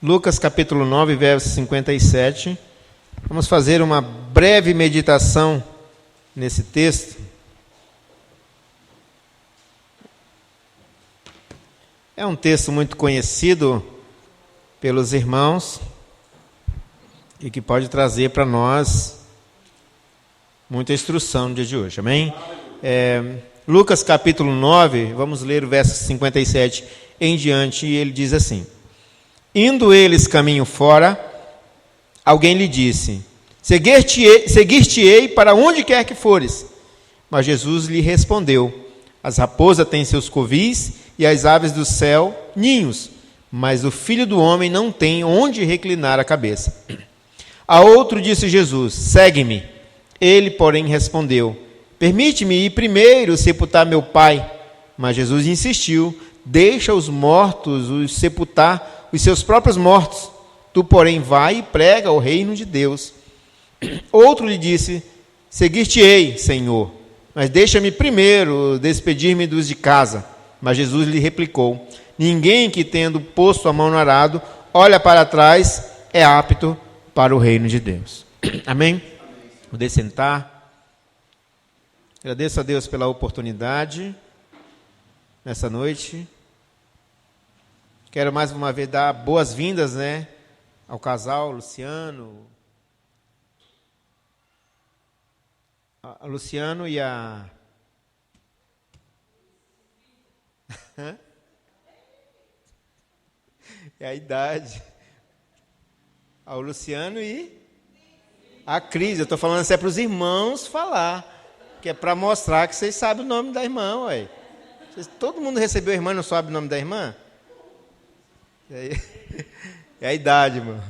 Lucas capítulo 9, verso 57. Vamos fazer uma breve meditação nesse texto. É um texto muito conhecido pelos irmãos e que pode trazer para nós muita instrução no dia de hoje, amém? Lucas capítulo 9, vamos ler o verso 57 em diante, e ele diz assim: indo eles caminho fora, alguém lhe disse: seguir-te-ei para onde quer que fores. Mas Jesus lhe respondeu: as raposas têm seus covis e as aves do céu ninhos, mas o Filho do Homem não tem onde reclinar a cabeça. A outro disse Jesus: segue-me. Ele, porém, respondeu: permite-me ir primeiro sepultar meu pai. Mas Jesus insistiu: deixa os mortos os sepultar os seus próprios mortos. Tu, porém, vai e prega o reino de Deus. Outro lhe disse: seguir-te-ei, Senhor, mas deixa-me primeiro despedir-me dos de casa. Mas Jesus lhe replicou: ninguém que, tendo posto a mão no arado, olha para trás, é apto para o reino de Deus. Amém? Poder sentar. Agradeço a Deus pela oportunidade nessa noite. Quero mais uma vez dar boas-vindas, ao casal Luciano e a... É a idade. Ao Luciano e a Cris. Eu estou falando assim para os irmãos falar, que é para mostrar que vocês sabem o nome da irmã, ué. Todo mundo recebeu a irmã e não sabe o nome da irmã? É a idade, irmão.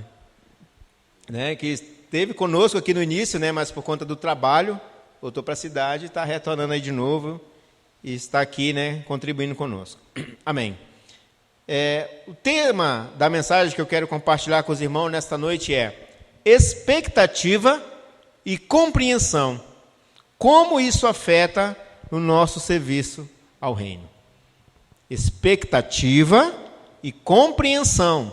Que esteve conosco aqui no início, mas por conta do trabalho, voltou para a cidade e está retornando aí de novo e está aqui, contribuindo conosco. Amém. O tema da mensagem que eu quero compartilhar com os irmãos nesta noite é expectativa e compreensão. Como isso afeta o nosso serviço ao reino? Expectativa e compreensão.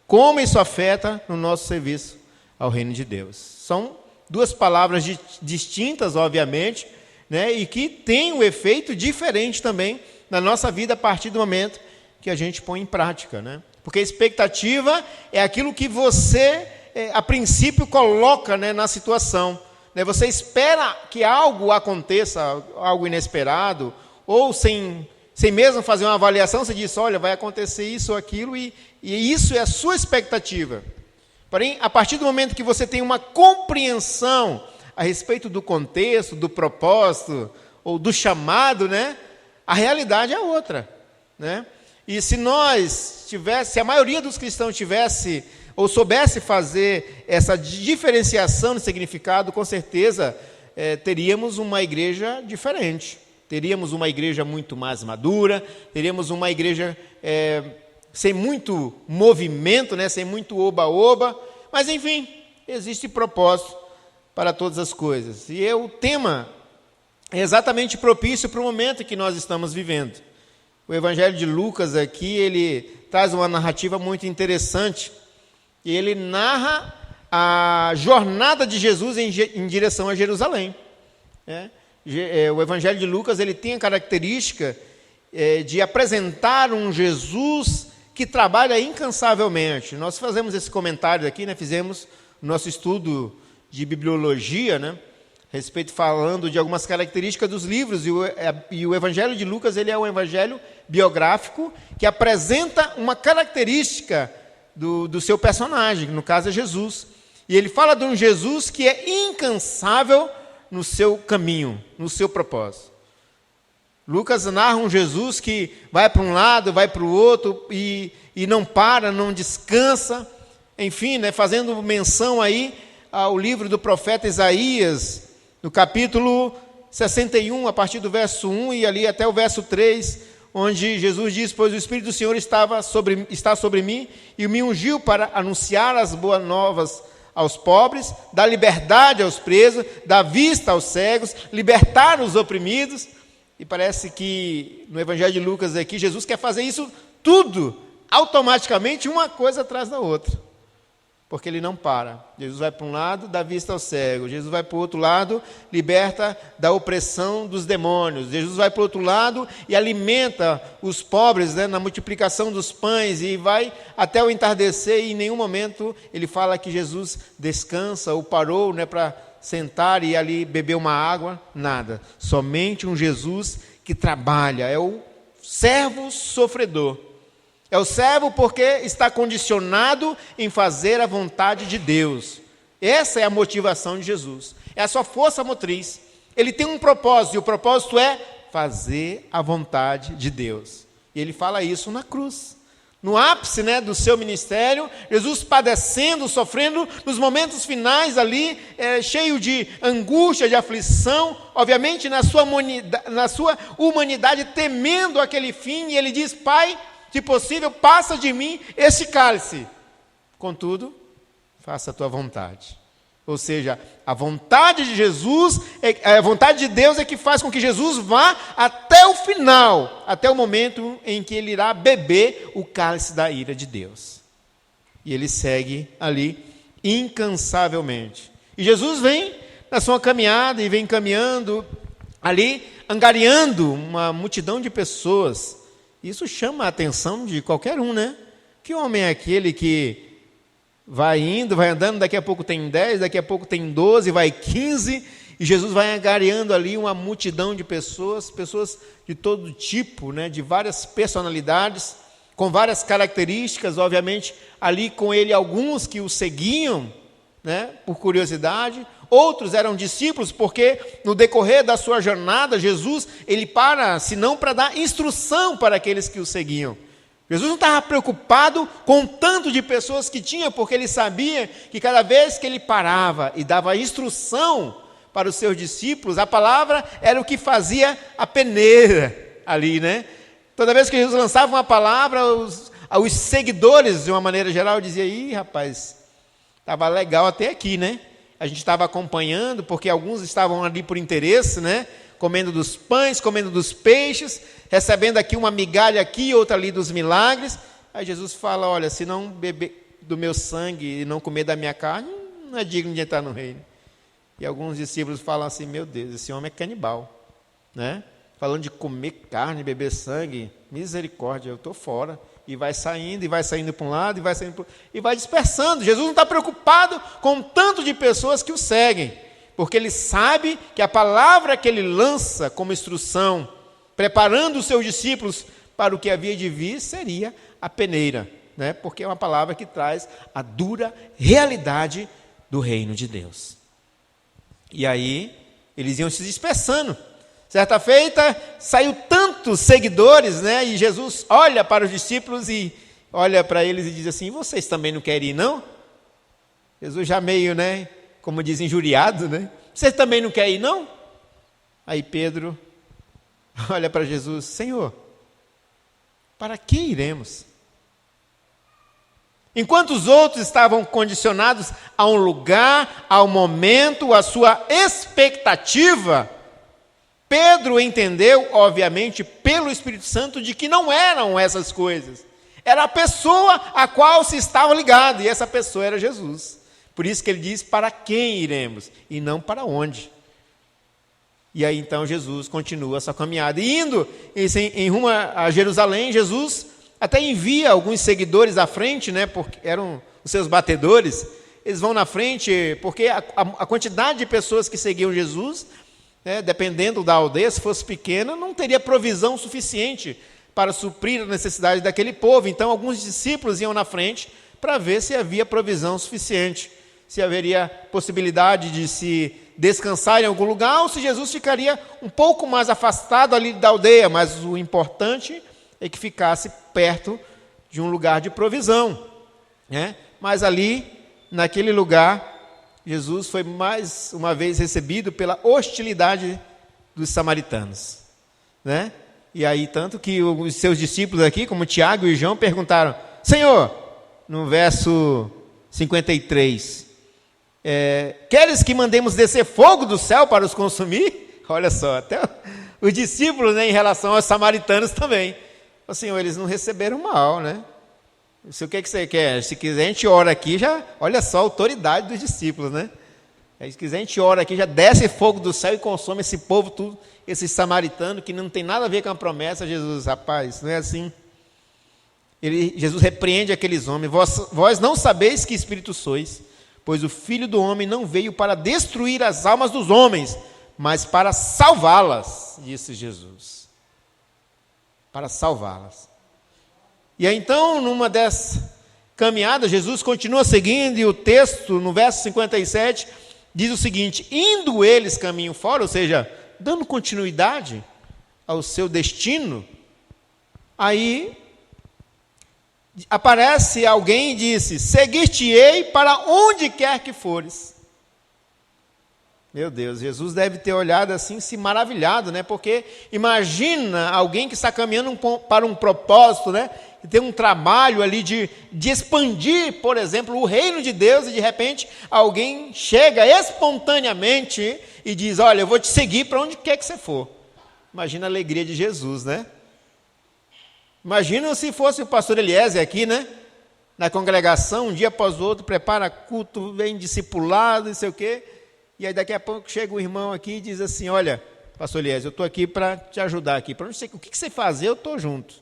Como isso afeta no nosso serviço ao reino de Deus? São duas palavras distintas, obviamente, e que têm um efeito diferente também na nossa vida a partir do momento que a gente põe em prática, Porque a expectativa é aquilo que você, a princípio, coloca, na situação. Você espera que algo aconteça, algo inesperado, ou sem mesmo fazer uma avaliação, você diz: olha, vai acontecer isso ou aquilo, e isso é a sua expectativa. Porém, a partir do momento que você tem uma compreensão a respeito do contexto, do propósito, ou do chamado, a realidade é outra, E se a maioria dos cristãos tivesse ou soubesse fazer essa diferenciação de significado, com certeza teríamos uma igreja diferente. Teríamos uma igreja muito mais madura, teríamos uma igreja sem muito movimento, sem muito oba-oba, mas enfim, existe propósito para todas as coisas. E o tema é exatamente propício para o momento que nós estamos vivendo. O Evangelho de Lucas aqui, ele traz uma narrativa muito interessante, e ele narra a jornada de Jesus em direção a Jerusalém. O Evangelho de Lucas, ele tem a característica de apresentar um Jesus que trabalha incansavelmente. Nós fazemos esse comentário aqui, fizemos o nosso estudo de bibliologia, falando de algumas características dos livros, e o Evangelho de Lucas, ele é um evangelho biográfico que apresenta uma característica do seu personagem, no caso é Jesus. E ele fala de um Jesus que é incansável no seu caminho, no seu propósito. Lucas narra um Jesus que vai para um lado, vai para o outro, e não para, não descansa, enfim, fazendo menção aí ao livro do profeta Isaías, no capítulo 61, a partir do verso 1 e ali até o verso 3, onde Jesus diz: pois o Espírito do Senhor está sobre mim, e me ungiu para anunciar as boas novas aos pobres, dar liberdade aos presos, dar vista aos cegos, libertar os oprimidos. E parece que no Evangelho de Lucas aqui, Jesus quer fazer isso tudo automaticamente uma coisa atrás da outra. Porque ele não para. Jesus vai para um lado, dá vista ao cego. Jesus vai para o outro lado, liberta da opressão dos demônios. Jesus vai para o outro lado e alimenta os pobres, né, na multiplicação dos pães. E vai até o entardecer e em nenhum momento ele fala que Jesus descansa ou parou, né, para sentar e ali beber uma água. Nada. Somente um Jesus que trabalha. É o servo sofredor. É o servo porque está condicionado em fazer a vontade de Deus. Essa é a motivação de Jesus. É a sua força motriz. Ele tem um propósito, e o propósito é fazer a vontade de Deus. E ele fala isso na cruz. No ápice, né, do seu ministério, Jesus padecendo, sofrendo, nos momentos finais ali, cheio de angústia, de aflição, obviamente na sua humanidade, temendo aquele fim, e ele diz: Pai, se possível, passa de mim esse cálice. Contudo, faça a tua vontade. Ou seja, a vontade de Jesus, a vontade de Deus é que faz com que Jesus vá até o final, até o momento em que ele irá beber o cálice da ira de Deus. E ele segue ali incansavelmente. E Jesus vem na sua caminhada e vem caminhando ali, angariando uma multidão de pessoas. Isso chama a atenção de qualquer um, né? Que homem é aquele que vai indo, vai andando, daqui a pouco tem 10, daqui a pouco tem 12, vai 15, e Jesus vai angariando ali uma multidão de pessoas de todo tipo, né? De várias personalidades, com várias características, obviamente, ali com ele alguns que o seguiam, né? Por curiosidade. Outros eram discípulos, porque no decorrer da sua jornada, Jesus, ele para, senão para dar instrução para aqueles que o seguiam. Jesus não estava preocupado com o tanto de pessoas que tinha, porque ele sabia que cada vez que ele parava e dava instrução para os seus discípulos, a palavra era o que fazia a peneira ali, né? Toda vez que Jesus lançava uma palavra, os seguidores, de uma maneira geral, diziam: ih, rapaz, estava legal até aqui, né? A gente estava acompanhando, porque alguns estavam ali por interesse, né? Comendo dos pães, comendo dos peixes, recebendo aqui uma migalha aqui, outra ali dos milagres. Aí Jesus fala: olha, se não beber do meu sangue e não comer da minha carne, não é digno de entrar no reino. E alguns discípulos falam assim: meu Deus, esse homem é canibal, né? Falando de comer carne, beber sangue, misericórdia, eu estou fora. E vai saindo para um lado, e vai saindo para o outro, e vai dispersando. Jesus não está preocupado com o tanto de pessoas que o seguem, porque ele sabe que a palavra que ele lança como instrução, preparando os seus discípulos para o que havia de vir, seria a peneira, né? Porque é uma palavra que traz a dura realidade do reino de Deus. E aí, eles iam se dispersando. Certa feita, saiu tantos seguidores, né? E Jesus olha para os discípulos e olha para eles e diz assim: vocês também não querem ir, não? Jesus já meio, né, como diz, injuriado, né? Vocês também não querem ir, não? Aí Pedro olha para Jesus: Senhor, para que iremos? Enquanto os outros estavam condicionados a um lugar, ao momento, à sua expectativa, Pedro entendeu, obviamente, pelo Espírito Santo, de que não eram essas coisas. Era a pessoa a qual se estava ligado, e essa pessoa era Jesus. Por isso que ele diz: para quem iremos? E não para onde. E aí então Jesus continua a sua caminhada. E indo em rumo a Jerusalém, Jesus até envia alguns seguidores à frente, né, porque eram os seus batedores. Eles vão na frente, porque a quantidade de pessoas que seguiam Jesus, dependendo da aldeia, se fosse pequena, não teria provisão suficiente para suprir a necessidade daquele povo. Então, alguns discípulos iam na frente para ver se havia provisão suficiente, se haveria possibilidade de se descansar em algum lugar, ou se Jesus ficaria um pouco mais afastado ali da aldeia. Mas o importante é que ficasse perto de um lugar de provisão, né? Mas ali, naquele lugar, Jesus foi mais uma vez recebido pela hostilidade dos samaritanos, né? E aí, tanto que os seus discípulos aqui, como Tiago e João, perguntaram: Senhor, no verso 53, queres que mandemos descer fogo do céu para os consumir? Olha só, até os discípulos, né, em relação aos samaritanos também. O Senhor, eles não receberam mal, né? O que você quer? Se quiser, a gente ora aqui, já, olha só a autoridade dos discípulos, né? Se quiser, a gente ora aqui, já desce fogo do céu e consome esse povo tudo, esses samaritanos, que não tem nada a ver com a promessa. Jesus, rapaz, não é assim. Jesus repreende aqueles homens: vós não sabeis que espírito sois, pois o Filho do Homem não veio para destruir as almas dos homens, mas para salvá-las, disse Jesus. Para salvá-las. E aí, então, numa dessas caminhadas, Jesus continua seguindo, e o texto, no verso 57, diz o seguinte: indo eles caminho fora, ou seja, dando continuidade ao seu destino, aí aparece alguém e disse: seguir-te-ei para onde quer que fores. Meu Deus, Jesus deve ter olhado assim, se maravilhado, né? Porque imagina alguém que está caminhando para um propósito, né? E tem um trabalho ali de expandir, por exemplo, o reino de Deus, e de repente alguém chega espontaneamente e diz: olha, eu vou te seguir para onde quer que você for. Imagina a alegria de Jesus, né? Imagina se fosse o pastor Eliezer aqui, né? Na congregação, um dia após o outro, prepara culto, vem discipulado, não sei o quê. E aí daqui a pouco chega um irmão aqui e diz assim: olha, pastor Eliezer, eu estou aqui para te ajudar aqui. Para onde você, o que você fazer, eu estou junto.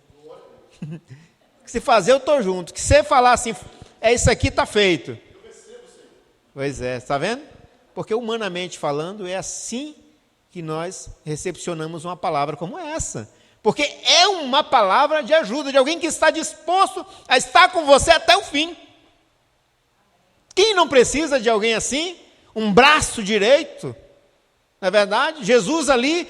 O que você fazer, eu estou junto. O que você falar assim, é isso aqui, está feito. Pois é, está vendo? Porque humanamente falando, é assim que nós recepcionamos uma palavra como essa. Porque é uma palavra de ajuda, de alguém que está disposto a estar com você até o fim. Quem não precisa de alguém assim? Um braço direito, não é verdade? Jesus ali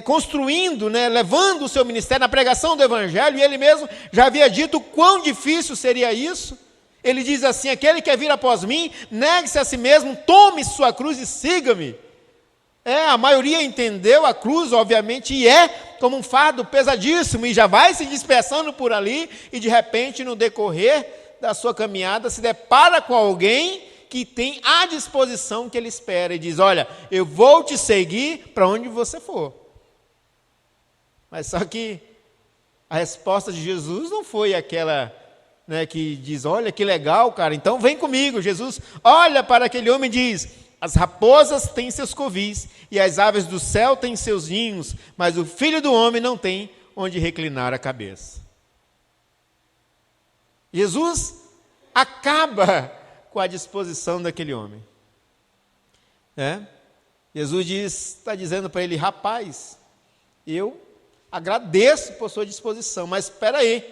construindo, né, levando o seu ministério na pregação do Evangelho, e ele mesmo já havia dito quão difícil seria isso. Ele diz assim: aquele que quer vir após mim, negue-se a si mesmo, tome sua cruz e siga-me. A maioria entendeu a cruz, obviamente, e como um fardo pesadíssimo, e já vai se dispersando por ali, e de repente, no decorrer da sua caminhada, se depara com alguém que tem a disposição que ele espera, e diz: olha, eu vou te seguir para onde você for. Mas só que a resposta de Jesus não foi aquela, né, que diz: olha, que legal, cara, então vem comigo. Jesus olha para aquele homem e diz: as raposas têm seus covis, e as aves do céu têm seus ninhos, mas o Filho do Homem não tem onde reclinar a cabeça. Jesus acaba com a disposição daquele homem. Jesus está dizendo para ele: rapaz, eu agradeço por sua disposição, mas espera aí,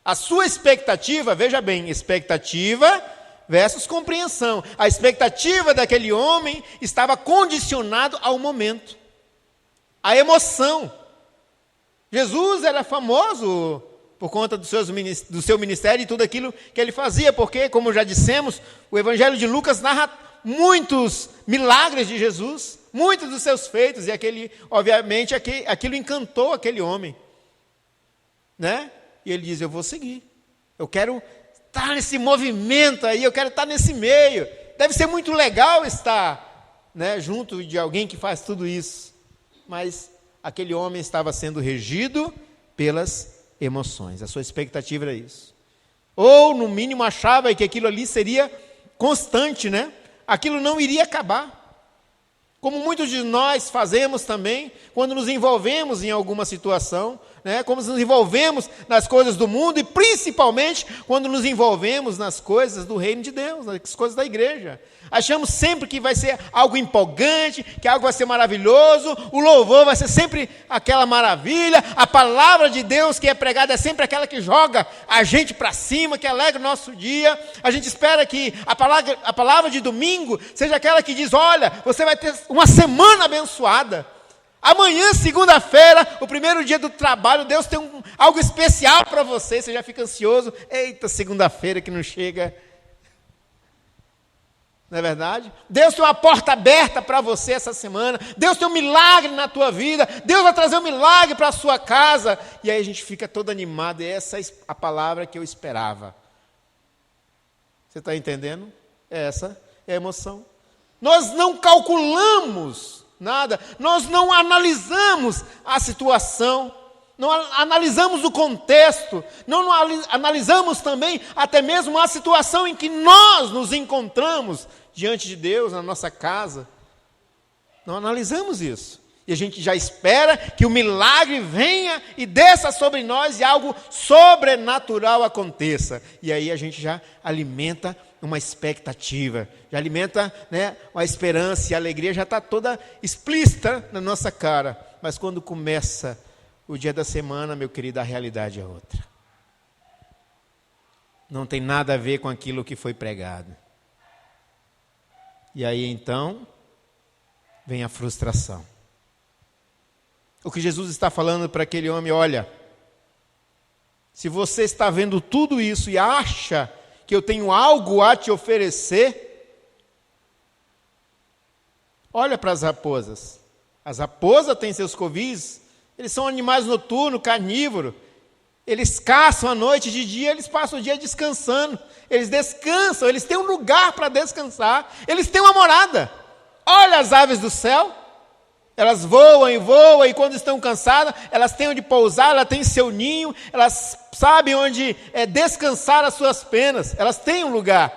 a sua expectativa, veja bem, expectativa versus compreensão. A expectativa daquele homem estava condicionado ao momento, à emoção. Jesus era famoso por conta do seu ministério e tudo aquilo que ele fazia, porque, como já dissemos, o Evangelho de Lucas narra muitos milagres de Jesus, muitos dos seus feitos, e obviamente, aquilo encantou aquele homem, né? E ele diz: eu vou seguir, eu quero estar nesse movimento aí, eu quero estar nesse meio. Deve ser muito legal estar, né, junto de alguém que faz tudo isso. Mas aquele homem estava sendo regido pelas emoções. A sua expectativa era isso. Ou, no mínimo, achava que aquilo ali seria constante, né? Aquilo não iria acabar. Como muitos de nós fazemos também, quando nos envolvemos em alguma situação, né? Como nos envolvemos nas coisas do mundo, e principalmente quando nos envolvemos nas coisas do reino de Deus, nas coisas da igreja. Achamos sempre que vai ser algo empolgante, que algo vai ser maravilhoso, o louvor vai ser sempre aquela maravilha, a palavra de Deus que é pregada é sempre aquela que joga a gente para cima, que alegra o nosso dia. A gente espera que a palavra de domingo seja aquela que diz: olha, você vai ter uma semana abençoada. Amanhã, segunda-feira, o primeiro dia do trabalho, Deus tem algo especial para você. Você já fica ansioso: eita, segunda-feira que não chega. Não é verdade? Deus tem uma porta aberta para você essa semana. Deus tem um milagre na tua vida. Deus vai trazer um milagre para a sua casa. E aí a gente fica todo animado. E essa é a palavra que eu esperava. Você está entendendo? Essa é a emoção. Nós não calculamos nada. Nós não analisamos a situação. não analisamos o contexto, não analisamos também até mesmo a situação em que nós nos encontramos diante de Deus, na nossa casa. Não analisamos isso. E a gente já espera que o milagre venha e desça sobre nós e algo sobrenatural aconteça. E aí a gente já alimenta uma expectativa, já alimenta, né, uma esperança, e a alegria já está toda explícita na nossa cara. Mas quando começa o dia da semana, meu querido, a realidade é outra. Não tem nada a ver com aquilo que foi pregado. E aí então, vem a frustração. O que Jesus está falando para aquele homem: olha, se você está vendo tudo isso e acha que eu tenho algo a te oferecer, olha para as raposas. As raposas têm seus covis, eles são animais noturnos, carnívoros, eles caçam à noite, de dia eles passam o dia descansando, eles descansam, eles têm um lugar para descansar, eles têm uma morada. Olha as aves do céu, elas voam e quando estão cansadas, elas têm onde pousar, elas têm seu ninho, elas sabem onde descansar as suas penas, elas têm um lugar.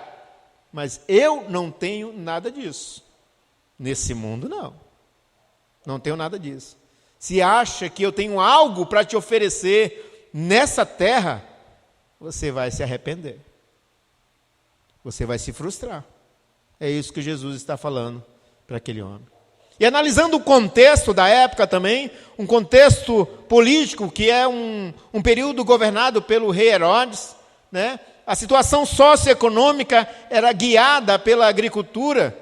Mas eu não tenho nada disso. Nesse mundo, não tenho nada disso. Se acha que eu tenho algo para te oferecer nessa terra, você vai se arrepender. Você vai se frustrar. É isso que Jesus está falando para aquele homem. E analisando o contexto da época também, um contexto político, que é um período governado pelo rei Herodes, né? A situação socioeconômica era guiada pela agricultura.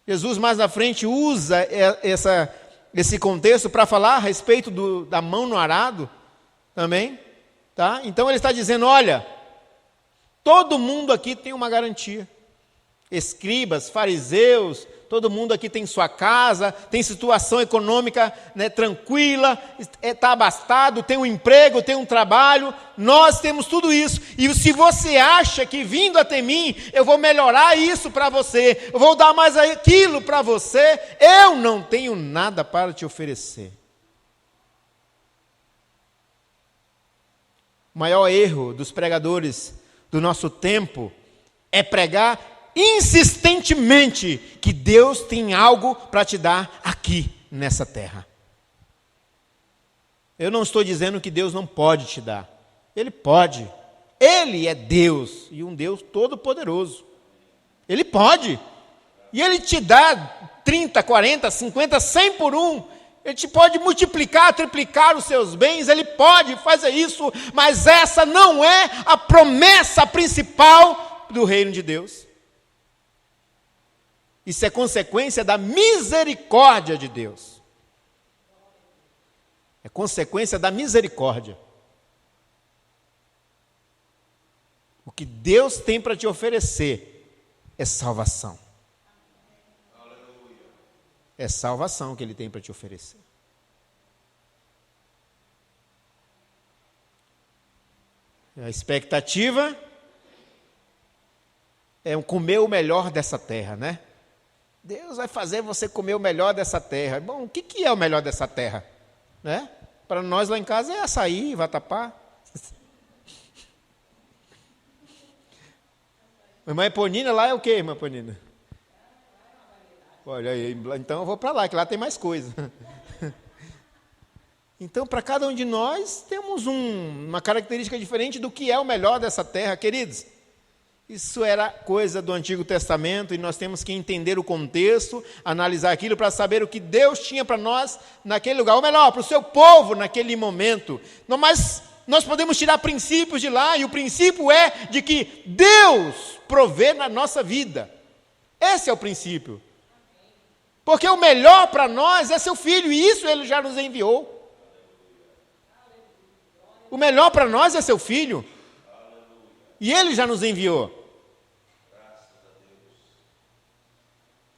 Jesus mais na frente usa esse contexto para falar a respeito da mão no arado também. Tá? Então ele está dizendo: olha, todo mundo aqui tem uma garantia. Escribas, fariseus, todo mundo aqui tem sua casa, tem situação econômica, né, tranquila, está abastado, tem um emprego, tem um trabalho, nós temos tudo isso. E se você acha que vindo até mim, eu vou melhorar isso para você, eu vou dar mais aquilo para você, eu não tenho nada para te oferecer. O maior erro dos pregadores do nosso tempo é pregar insistentemente que Deus tem algo para te dar aqui nessa terra. Eu não estou dizendo que Deus não pode te dar. Ele pode. Ele é Deus, e um Deus todo-poderoso. Ele pode. E Ele te dá 30, 40, 50, 100 por um. Ele te pode multiplicar, triplicar os seus bens. Ele pode fazer isso, mas essa não é a promessa principal do reino de Deus. Isso é consequência da misericórdia de Deus. É consequência da misericórdia. O que Deus tem para te oferecer é salvação. É salvação que Ele tem para te oferecer. A expectativa é comer o melhor dessa terra, né? Deus vai fazer você comer o melhor dessa terra. Bom, o que é o melhor dessa terra? Né? Para nós lá em casa é açaí, vatapá. Irmã Eponina, lá é o quê, irmã Eponina? Olha aí, então eu vou para lá, que lá tem mais coisa. Então, para cada um de nós, temos uma característica diferente do que é o melhor dessa terra, queridos. Isso era coisa do Antigo Testamento, e nós temos que entender o contexto, analisar aquilo para saber o que Deus tinha para nós naquele lugar, ou melhor, para o seu povo naquele momento. Mas nós podemos tirar princípios de lá, e o princípio é de que Deus provê na nossa vida. Esse é o princípio. Porque o melhor para nós é seu Filho, e isso Ele já nos enviou. O melhor para nós é seu Filho, e Ele já nos enviou.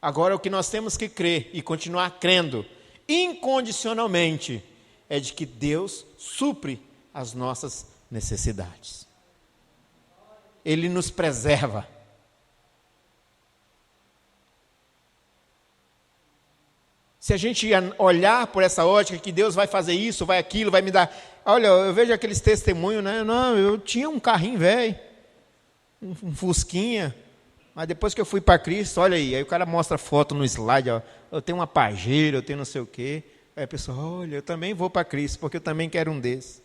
Agora, o que nós temos que crer e continuar crendo incondicionalmente é de que Deus supre as nossas necessidades. Ele nos preserva. Se a gente olhar por essa ótica que Deus vai fazer isso, vai aquilo, vai me dar... Olha, eu vejo aqueles testemunhos, né? Não, eu tinha um carrinho velho, um Fusquinha, mas depois que eu fui para Cristo, olha aí o cara mostra foto no slide, ó, eu tenho uma Pajero, eu tenho não sei o quê. Aí a pessoa, olha, eu também vou para Cristo, porque eu também quero um desses.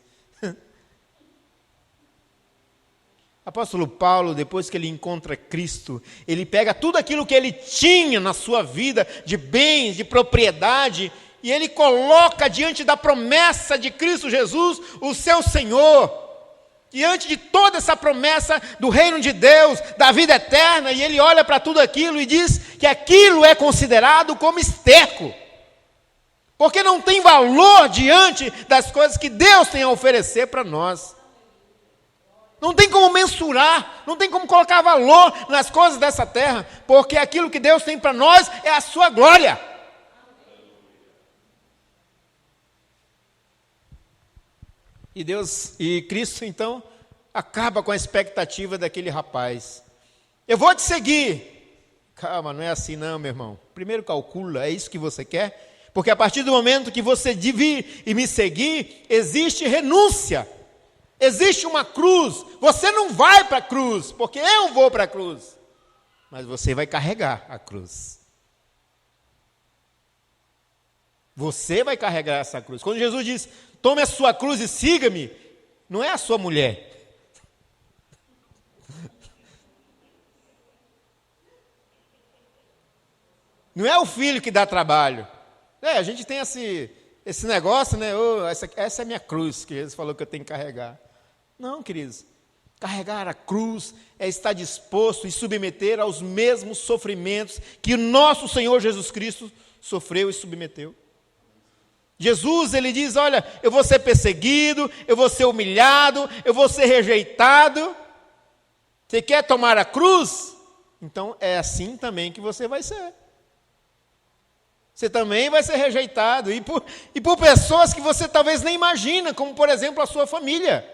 Apóstolo Paulo, depois que ele encontra Cristo, ele pega tudo aquilo que ele tinha na sua vida, de bens, de propriedade, e ele coloca diante da promessa de Cristo Jesus, o seu Senhor, diante de toda essa promessa do reino de Deus, da vida eterna, e ele olha para tudo aquilo e diz que aquilo é considerado como esterco, porque não tem valor diante das coisas que Deus tem a oferecer para nós. Não tem como mensurar, não tem como colocar valor nas coisas dessa terra, porque aquilo que Deus tem para nós é a sua glória. E Cristo, então, acaba com a expectativa daquele rapaz. Eu vou te seguir. Calma, não é assim não, meu irmão. Primeiro calcula, é isso que você quer? Porque a partir do momento que você vir e me seguir, existe renúncia. Existe uma cruz. Você não vai para a cruz, porque eu vou para a cruz. Mas você vai carregar a cruz. Você vai carregar essa cruz. Quando Jesus diz, tome a sua cruz e siga-me, não é a sua mulher. Não é o filho que dá trabalho. A gente tem esse negócio, né? Essa é a minha cruz, que Jesus falou que eu tenho que carregar. Não, queridos. Carregar a cruz é estar disposto e submeter aos mesmos sofrimentos que o nosso Senhor Jesus Cristo sofreu e submeteu. Jesus, ele diz, olha, eu vou ser perseguido, eu vou ser humilhado, eu vou ser rejeitado. Você quer tomar a cruz? Então é assim também que você vai ser. Você também vai ser rejeitado, e por pessoas que você talvez nem imagina, como por exemplo a sua família.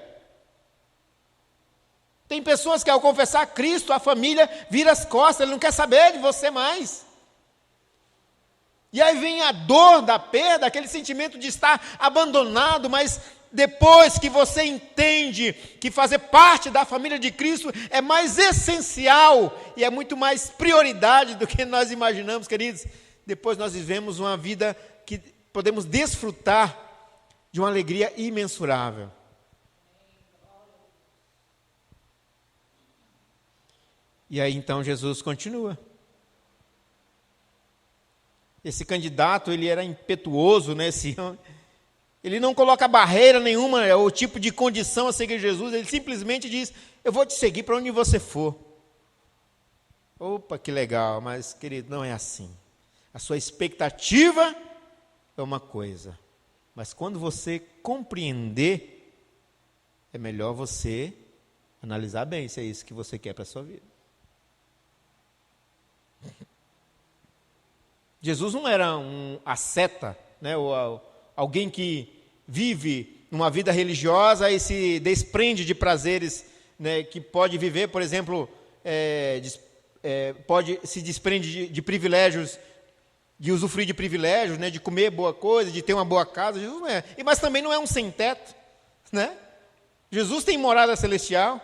Tem pessoas que ao confessar Cristo, a família vira as costas, ele não quer saber de você mais. E aí vem a dor da perda, aquele sentimento de estar abandonado, mas depois que você entende que fazer parte da família de Cristo é mais essencial e é muito mais prioridade do que nós imaginamos, queridos, depois nós vivemos uma vida que podemos desfrutar de uma alegria imensurável. E aí então Jesus continua. Esse candidato, ele era impetuoso, né? Ele não coloca barreira nenhuma, é o tipo de condição a seguir Jesus, ele simplesmente diz, eu vou te seguir para onde você for. Opa, que legal, mas querido, não é assim. A sua expectativa é uma coisa, mas quando você compreender, é melhor você analisar bem se é isso que você quer para a sua vida. Jesus não era um asceta, né, ou alguém que vive uma vida religiosa e se desprende de prazeres, né, que pode viver, por exemplo, se desprende de privilégios, de usufruir de privilégios, né, de comer boa coisa, de ter uma boa casa. Jesus não é. Mas também não é um sem-teto, né? Jesus tem morada celestial.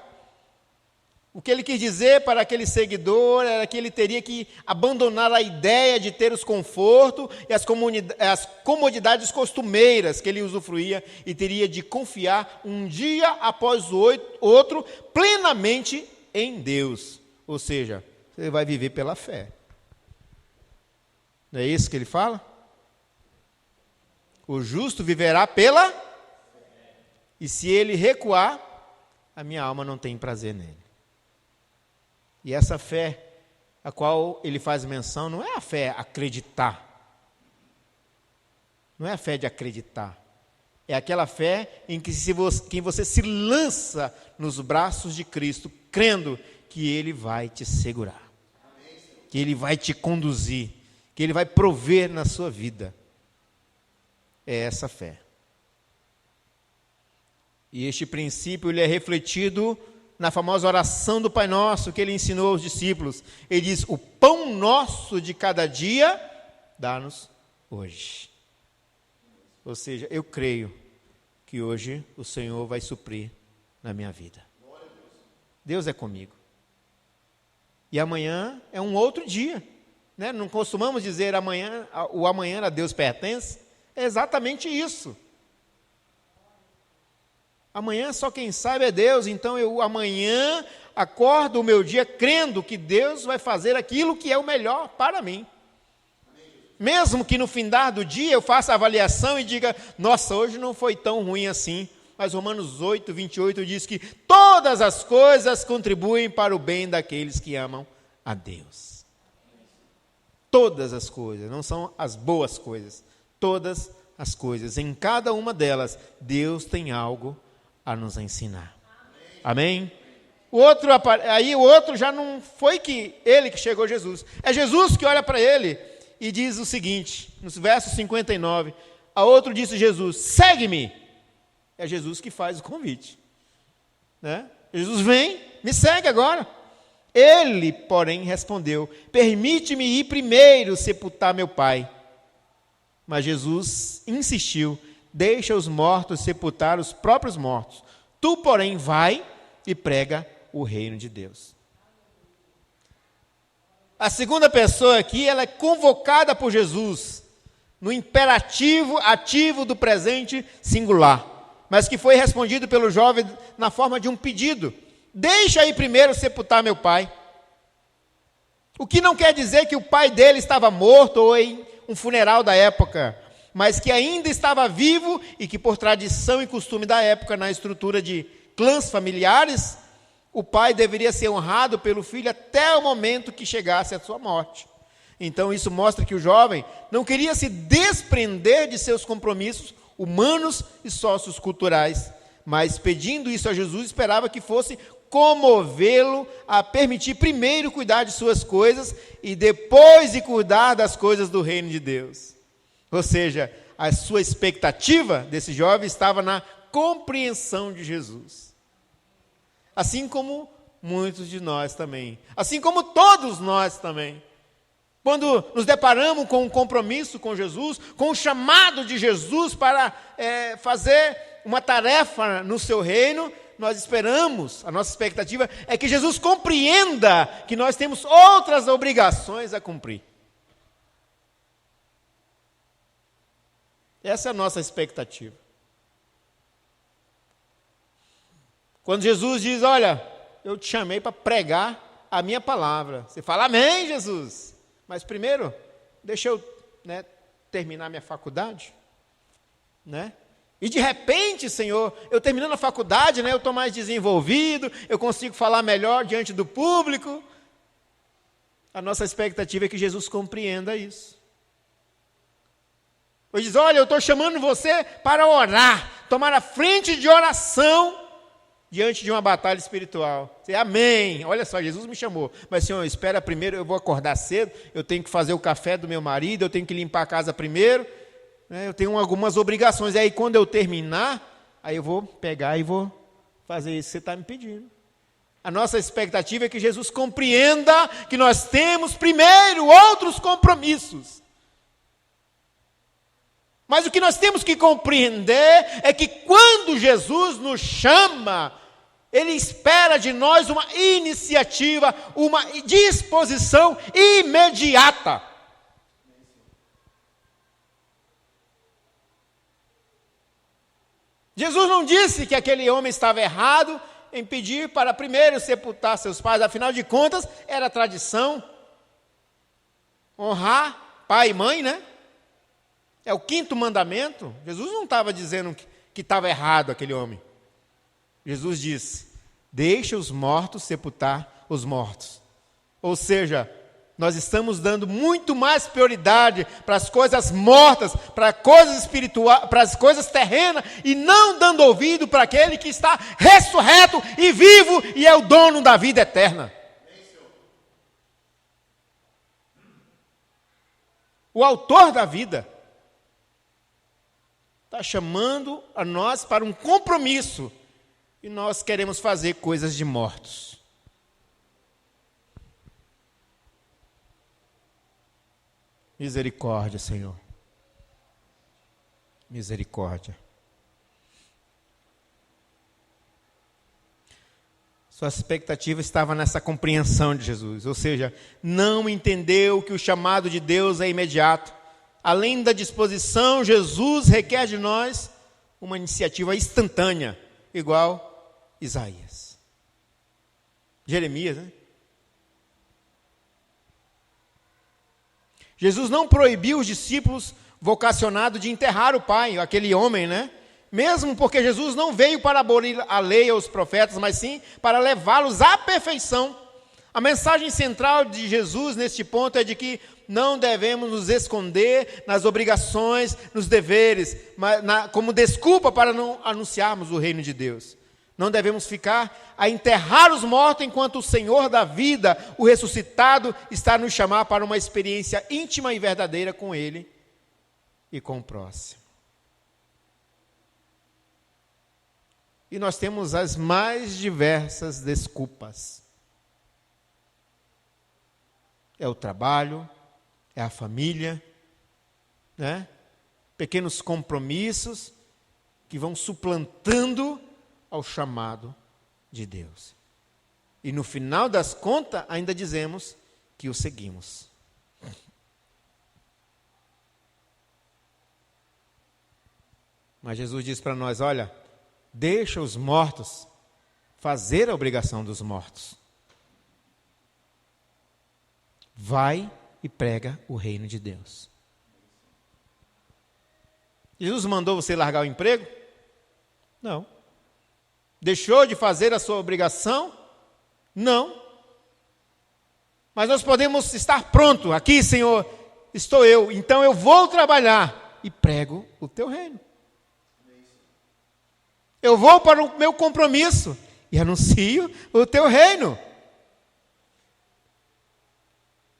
O que ele quis dizer para aquele seguidor era que ele teria que abandonar a ideia de ter os confortos e as comodidades costumeiras que ele usufruía e teria de confiar um dia após o outro plenamente em Deus. Ou seja, você vai viver pela fé. Não é isso que ele fala? O justo viverá pela fé. E se ele recuar, a minha alma não tem prazer nele. E essa fé a qual ele faz menção não é a fé acreditar. Não é a fé de acreditar. É aquela fé em que você se lança nos braços de Cristo, crendo que Ele vai te segurar. Que Ele vai te conduzir. Que Ele vai prover na sua vida. É essa fé. E este princípio ele é refletido na famosa oração do Pai Nosso que ele ensinou aos discípulos. Ele diz, o pão nosso de cada dia, dá-nos hoje. Ou seja, eu creio que hoje o Senhor vai suprir na minha vida. Deus é comigo. E amanhã é um outro dia, né? Não costumamos dizer o amanhã a Deus pertence. É exatamente isso. Amanhã só quem sabe é Deus. Então eu amanhã acordo o meu dia crendo que Deus vai fazer aquilo que é o melhor para mim. Mesmo que no findar do dia eu faça a avaliação e diga, nossa, hoje não foi tão ruim assim. Mas Romanos 8, 28 diz que todas as coisas contribuem para o bem daqueles que amam a Deus. Todas as coisas, não são as boas coisas. Todas as coisas, em cada uma delas, Deus tem algo a nos ensinar. Amém? O outro já não foi ele que chegou a Jesus. É Jesus que olha para ele e diz o seguinte, no verso 59, a outro disse Jesus, segue-me. É Jesus que faz o convite. Né? Jesus vem, me segue agora. Ele, porém, respondeu, permite-me ir primeiro sepultar meu pai. Mas Jesus insistiu, deixa os mortos sepultar os próprios mortos. Tu, porém, vai e prega o reino de Deus. A segunda pessoa aqui, ela é convocada por Jesus no imperativo ativo do presente singular, mas que foi respondido pelo jovem na forma de um pedido. Deixa aí primeiro sepultar meu pai. O que não quer dizer que o pai dele estava morto ou em um funeral da época, mas que ainda estava vivo e que por tradição e costume da época, na estrutura de clãs familiares, o pai deveria ser honrado pelo filho até o momento que chegasse a sua morte. Então isso mostra que o jovem não queria se desprender de seus compromissos humanos e socioculturais, mas pedindo isso a Jesus, esperava que fosse comovê-lo a permitir primeiro cuidar de suas coisas e depois de cuidar das coisas do reino de Deus. Ou seja, a sua expectativa desse jovem estava na compreensão de Jesus. Assim como muitos de nós também. Assim como todos nós também. Quando nos deparamos com um compromisso com Jesus, com o chamado de Jesus para fazer uma tarefa no seu reino, nós esperamos, a nossa expectativa é que Jesus compreenda que nós temos outras obrigações a cumprir. Essa é a nossa expectativa. Quando Jesus diz, olha, eu te chamei para pregar a minha palavra. Você fala, amém, Jesus. Mas primeiro, deixa eu terminar minha faculdade. Né? E de repente, Senhor, eu terminando a faculdade, eu estou mais desenvolvido, eu consigo falar melhor diante do público. A nossa expectativa é que Jesus compreenda isso. Ele diz, olha, eu estou chamando você para orar, tomar a frente de oração diante de uma batalha espiritual. Você, amém. Olha só, Jesus me chamou. Mas, Senhor, espera primeiro, eu vou acordar cedo, eu tenho que fazer o café do meu marido, eu tenho que limpar a casa primeiro, eu tenho algumas obrigações. E aí, quando eu terminar, aí eu vou pegar e vou fazer isso que você está me pedindo. A nossa expectativa é que Jesus compreenda que nós temos primeiro outros compromissos. Mas o que nós temos que compreender é que quando Jesus nos chama, Ele espera de nós uma iniciativa, uma disposição imediata. Jesus não disse que aquele homem estava errado em pedir para primeiro sepultar seus pais, afinal de contas, era tradição honrar pai e mãe, né? É o 5º mandamento. Jesus não estava dizendo que estava errado aquele homem. Jesus disse, deixa os mortos sepultar os mortos. Ou seja, nós estamos dando muito mais prioridade para as coisas mortas, para coisas espirituais, para as coisas terrenas, e não dando ouvido para aquele que está ressurreto e vivo e é o dono da vida eterna. O autor da vida está chamando a nós para um compromisso e nós queremos fazer coisas de mortos. Misericórdia, Senhor. misericórdia. Sua expectativa estava nessa compreensão de Jesus, ou seja, não entendeu que o chamado de Deus é imediato. Além da disposição, Jesus requer de nós uma iniciativa instantânea, igual Isaías. Jeremias, né? Jesus não proibiu os discípulos vocacionados de enterrar o pai, aquele homem, né? Mesmo porque Jesus não veio para abolir a lei ou os profetas, mas sim para levá-los à perfeição. A mensagem central de Jesus neste ponto é de que não devemos nos esconder nas obrigações, nos deveres, como desculpa para não anunciarmos o reino de Deus. Não devemos ficar a enterrar os mortos enquanto o Senhor da vida, o ressuscitado, está a nos chamar para uma experiência íntima e verdadeira com Ele e com o próximo. E nós temos as mais diversas desculpas. É o trabalho, é a família, né? Pequenos compromissos que vão suplantando ao chamado de Deus. E no final das contas, ainda dizemos que o seguimos. Mas Jesus diz para nós, olha, deixa os mortos fazer a obrigação dos mortos. Vai e prega o reino de Deus. Jesus mandou você largar o emprego? Não. Deixou de fazer a sua obrigação? Não. Mas nós podemos estar prontos. Aqui, Senhor, estou eu. Então eu vou trabalhar e prego o teu reino. Eu vou para o meu compromisso e anuncio o teu reino.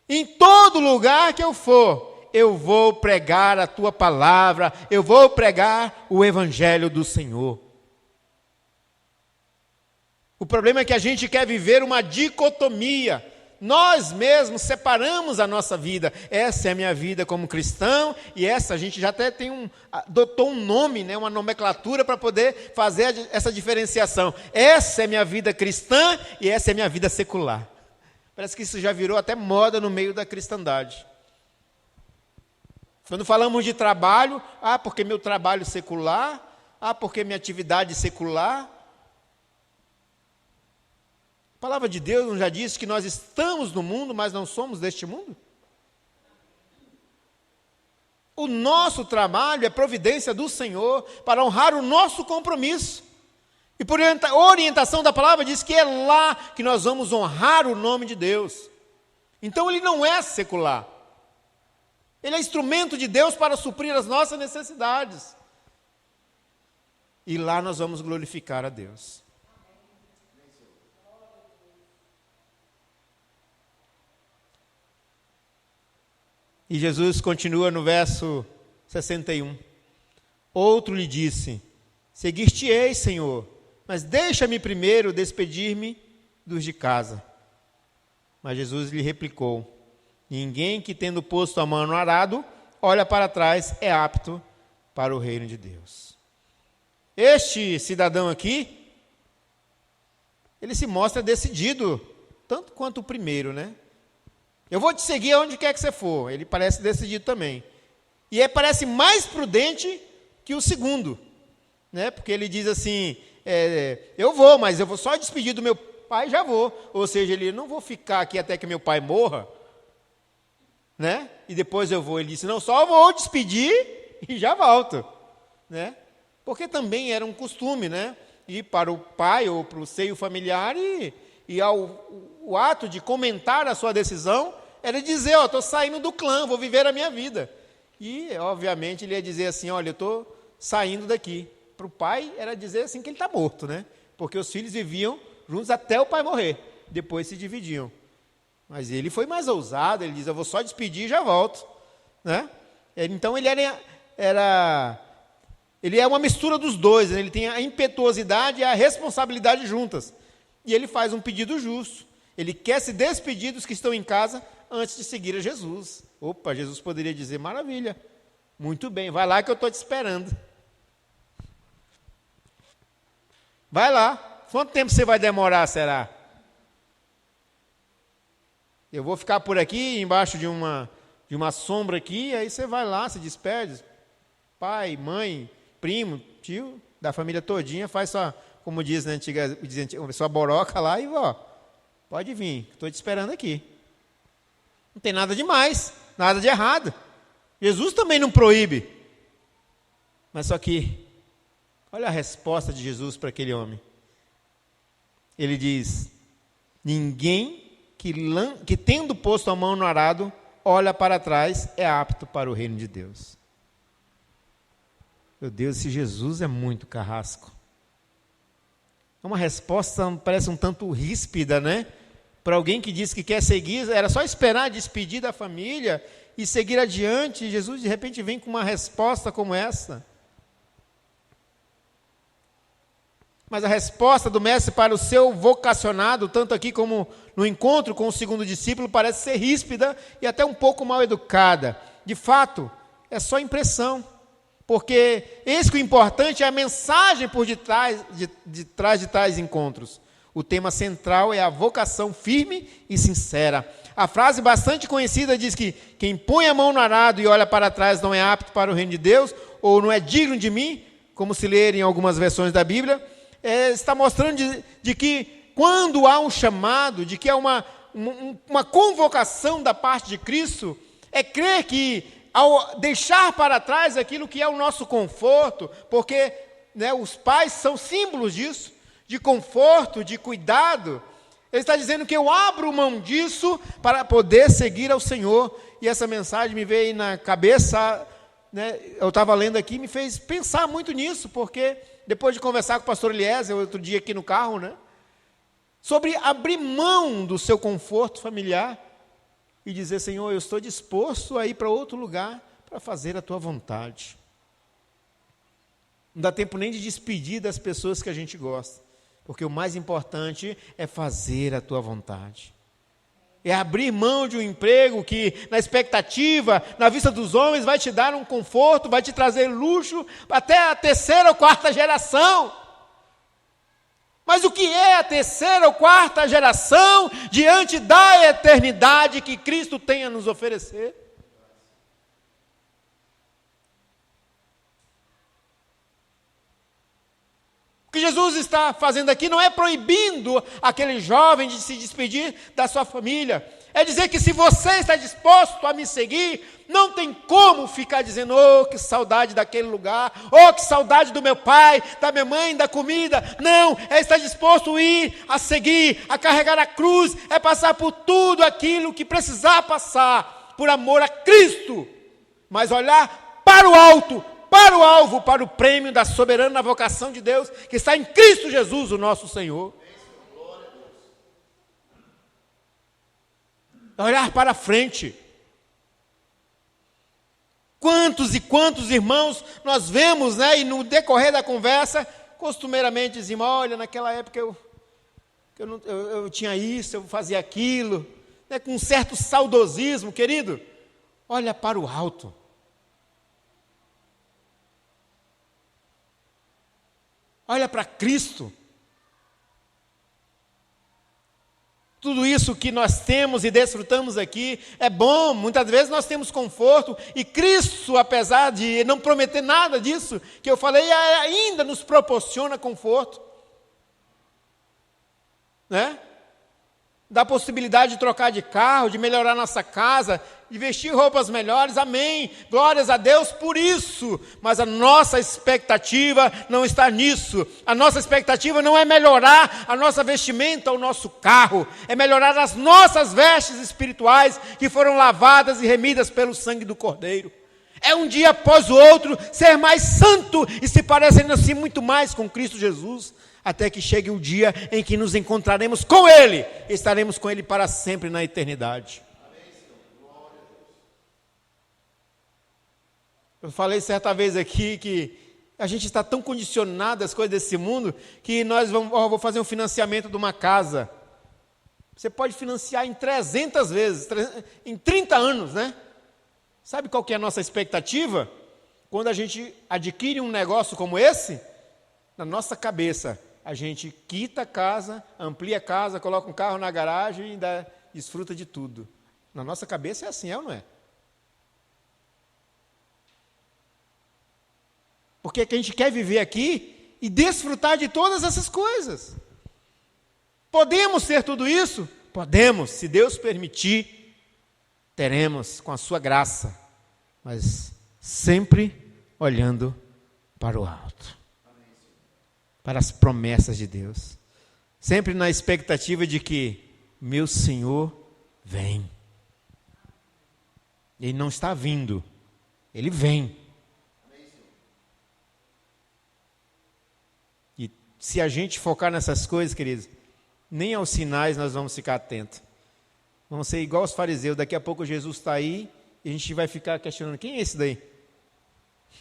Em todo lugar que eu for, eu vou pregar a tua palavra, eu vou pregar o evangelho do Senhor. O problema é que a gente quer viver uma dicotomia. Nós mesmos separamos a nossa vida. Essa é a minha vida como cristão, e essa a gente já até adotou um nome, né, uma nomenclatura para poder fazer essa diferenciação. Essa é a minha vida cristã e essa é a minha vida secular. Parece que isso já virou até moda no meio da cristandade. Quando falamos de trabalho, porque meu trabalho secular, porque minha atividade secular. A palavra de Deus não já disse que nós estamos no mundo, mas não somos deste mundo? O nosso trabalho é providência do Senhor para honrar o nosso compromisso. E por orientação da palavra diz que é lá que nós vamos honrar o nome de Deus. Então ele não é secular. Ele é instrumento de Deus para suprir as nossas necessidades. E lá nós vamos glorificar a Deus. E Jesus continua no verso 61. Outro lhe disse, seguir-te-ei, Senhor, mas deixa-me primeiro despedir-me dos de casa. Mas Jesus lhe replicou, ninguém que tendo posto a mão no arado, olha para trás, é apto para o reino de Deus. Este cidadão aqui, ele se mostra decidido, tanto quanto o primeiro, né? Eu vou te seguir aonde quer que você for. Ele parece decidido também. E ele parece mais prudente que o segundo, né? Porque ele diz assim, eu vou, mas eu vou só despedir do meu pai e já vou. Ou seja, ele não vou ficar aqui até que meu pai morra, né? E depois eu vou. Ele disse, não, só vou despedir e já volto, né? Porque também era um costume, né? Ir para o pai ou para o seio familiar e o ato de comentar a sua decisão era dizer, estou saindo do clã, vou viver a minha vida. E, obviamente, ele ia dizer assim, olha, eu estou saindo daqui. Para o pai, era dizer assim que ele está morto, né? Porque os filhos viviam juntos até o pai morrer. Depois se dividiam. Mas ele foi mais ousado, ele diz, eu vou só despedir e já volto, né? Então, ele é uma mistura dos dois, né? Ele tem a impetuosidade e a responsabilidade juntas. E ele faz um pedido justo. Ele quer se despedir dos que estão em casa antes de seguir a Jesus. Opa, Jesus poderia dizer, maravilha, Muito bem, vai lá que eu estou te esperando. Vai lá. Quanto tempo você vai demorar, será? Eu vou ficar por aqui, embaixo de uma sombra aqui, aí você vai lá, se despede. Pai, mãe, primo, tio, da família todinha, faz só, como diz na antiga, sua boroca lá e ó, pode vir, estou te esperando aqui. Não tem nada de mais, nada de errado. Jesus também não proíbe. Mas só que, olha a resposta de Jesus para aquele homem. Ele diz: ninguém que tendo posto a mão no arado, olha para trás, é apto para o reino de Deus. Meu Deus, esse Jesus é muito carrasco. É uma resposta, parece um tanto ríspida, né? Para alguém que diz que quer seguir, era só esperar a despedir da família e seguir adiante. Jesus de repente vem com uma resposta como essa. Mas a resposta do mestre para o seu vocacionado, tanto aqui como no encontro com o segundo discípulo, parece ser ríspida e até um pouco mal educada. De fato, é só impressão. Porque eis que o importante é a mensagem por detrás de tais encontros. O tema central é a vocação firme e sincera. A frase bastante conhecida diz que quem põe a mão no arado e olha para trás não é apto para o reino de Deus, ou não é digno de mim, como se ler em algumas versões da Bíblia. Está mostrando de que quando há um chamado, de que há uma convocação da parte de Cristo, é crer que ao deixar para trás aquilo que é o nosso conforto, porque né, os pais são símbolos disso, de conforto, de cuidado, ele está dizendo que eu abro mão disso para poder seguir ao Senhor. E essa mensagem me veio na cabeça, né, eu estava lendo aqui, me fez pensar muito nisso, porque depois de conversar com o pastor Eliezer, outro dia aqui no carro, né, sobre abrir mão do seu conforto familiar e dizer: Senhor, eu estou disposto a ir para outro lugar para fazer a Tua vontade. Não dá tempo nem de despedir das pessoas que a gente gosta, porque o mais importante é fazer a Tua vontade. É abrir mão de um emprego que, na expectativa, na vista dos homens, vai te dar um conforto, vai te trazer luxo, até a terceira ou quarta geração. Mas o que é a terceira ou quarta geração diante da eternidade que Cristo tem a nos oferecer? O que Jesus está fazendo aqui não é proibindo aquele jovem de se despedir da sua família. É dizer que se você está disposto a me seguir, não tem como ficar dizendo: oh, que saudade daquele lugar, oh, que saudade do meu pai, da minha mãe, da comida. Não, é estar disposto a ir, a seguir, a carregar a cruz, é passar por tudo aquilo que precisar passar, por amor a Cristo, mas olhar para o alto, para o alvo, para o prêmio da soberana vocação de Deus, que está em Cristo Jesus, o nosso Senhor. Olhar para frente. Quantos e quantos irmãos nós vemos, né, e no decorrer da conversa, costumeiramente dizem: olha, naquela época eu tinha isso, eu fazia aquilo, né, com um certo saudosismo. Querido, olha para o alto. Olha para Cristo. Tudo isso que nós temos e desfrutamos aqui é bom, muitas vezes nós temos conforto, e Cristo, apesar de não prometer nada disso que eu falei, ainda nos proporciona conforto, né? Dá possibilidade de trocar de carro, de melhorar nossa casa, de vestir roupas melhores, amém, glórias a Deus por isso. Mas a nossa expectativa não está nisso. A nossa expectativa não é melhorar a nossa vestimenta, o nosso carro, é melhorar as nossas vestes espirituais, que foram lavadas e remidas pelo sangue do Cordeiro. É um dia após o outro ser mais santo e se parecendo assim muito mais com Cristo Jesus, até que chegue o dia em que nos encontraremos com Ele, e estaremos com Ele para sempre na eternidade. Eu falei certa vez aqui que a gente está tão condicionado às coisas desse mundo, que vou fazer um financiamento de uma casa. Você pode financiar em 300 vezes, em 30 anos, né? Sabe qual que é a nossa expectativa? quando a gente adquire um negócio como esse, na nossa cabeça, a gente quita a casa, amplia a casa, coloca um carro na garagem e ainda desfruta de tudo. Na nossa cabeça é assim, é ou não é? Porque a gente quer viver aqui e desfrutar de todas essas coisas. Podemos ter tudo isso? Podemos, se Deus permitir, teremos com a sua graça, mas sempre olhando para o alto, para as promessas de Deus, sempre na expectativa de que meu Senhor vem. Ele não está vindo, Ele vem. E se a gente focar nessas coisas, queridos, nem aos sinais nós vamos ficar atentos. Vamos ser igual os fariseus, daqui a pouco Jesus está aí e a gente vai ficar questionando, quem é esse daí?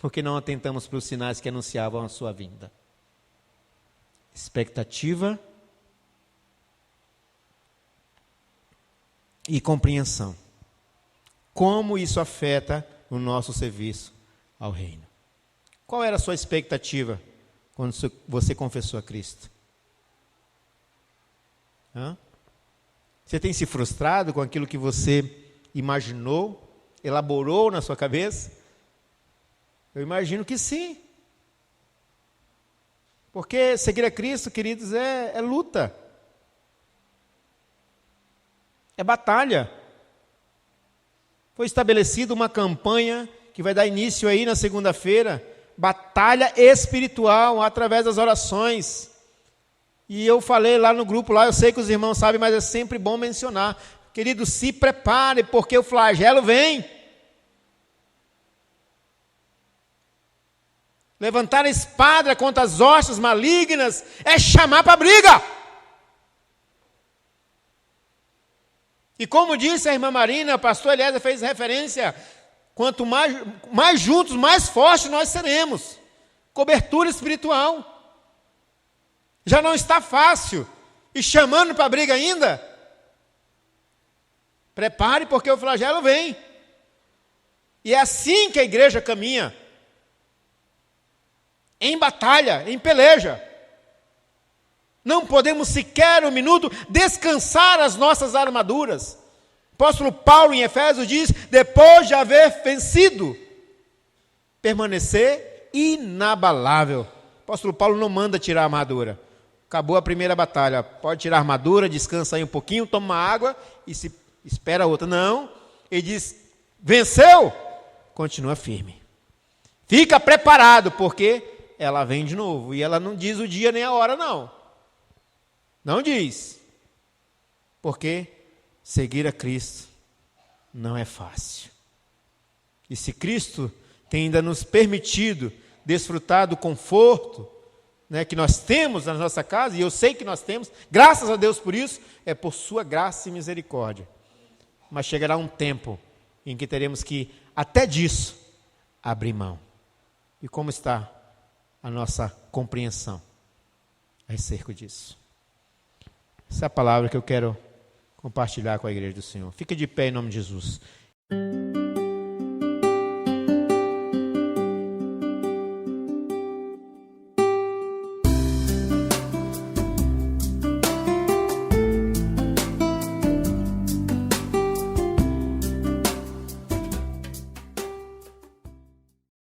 Porque não atentamos para os sinais que anunciavam a sua vinda. Expectativa e compreensão. Como isso afeta o nosso serviço ao reino? Qual era a sua expectativa quando você confessou a Cristo? Você tem se frustrado com aquilo que você imaginou, elaborou na sua cabeça? Eu imagino que sim. Porque seguir a Cristo, queridos, é luta. É batalha. Foi estabelecida uma campanha que vai dar início aí na segunda-feira. Batalha espiritual através das orações. E eu falei lá no grupo, eu sei que os irmãos sabem, mas é sempre bom mencionar. Querido, se prepare, porque o flagelo vem. Levantar a espada contra as hostes malignas é chamar para a briga. E como disse a irmã Marina, o pastor Eliezer fez referência, quanto mais juntos, mais fortes nós seremos. Cobertura espiritual. Já não está fácil. E chamando para a briga ainda? Prepare, porque o flagelo vem. E é assim que a igreja caminha. Em batalha, em peleja. Não podemos sequer um minuto descansar as nossas armaduras. O apóstolo Paulo em Efésios diz, depois de haver vencido, permanecer inabalável. O apóstolo Paulo não manda tirar a armadura. Acabou a primeira batalha, pode tirar a armadura, descansa aí um pouquinho, toma uma água e se espera a outra. Não, ele diz, venceu, continua firme. Fica preparado, porque ela vem de novo. E ela não diz o dia nem a hora, não. Não diz. Porque seguir a Cristo não é fácil. E se Cristo tem ainda nos permitido desfrutar do conforto, que nós temos na nossa casa, e eu sei que nós temos, graças a Deus por isso, é por sua graça e misericórdia. Mas chegará um tempo em que teremos que, até disso, abrir mão. E como está a nossa compreensão a respeito disso? Essa é a palavra que eu quero compartilhar com a igreja do Senhor. Fica de pé em nome de Jesus.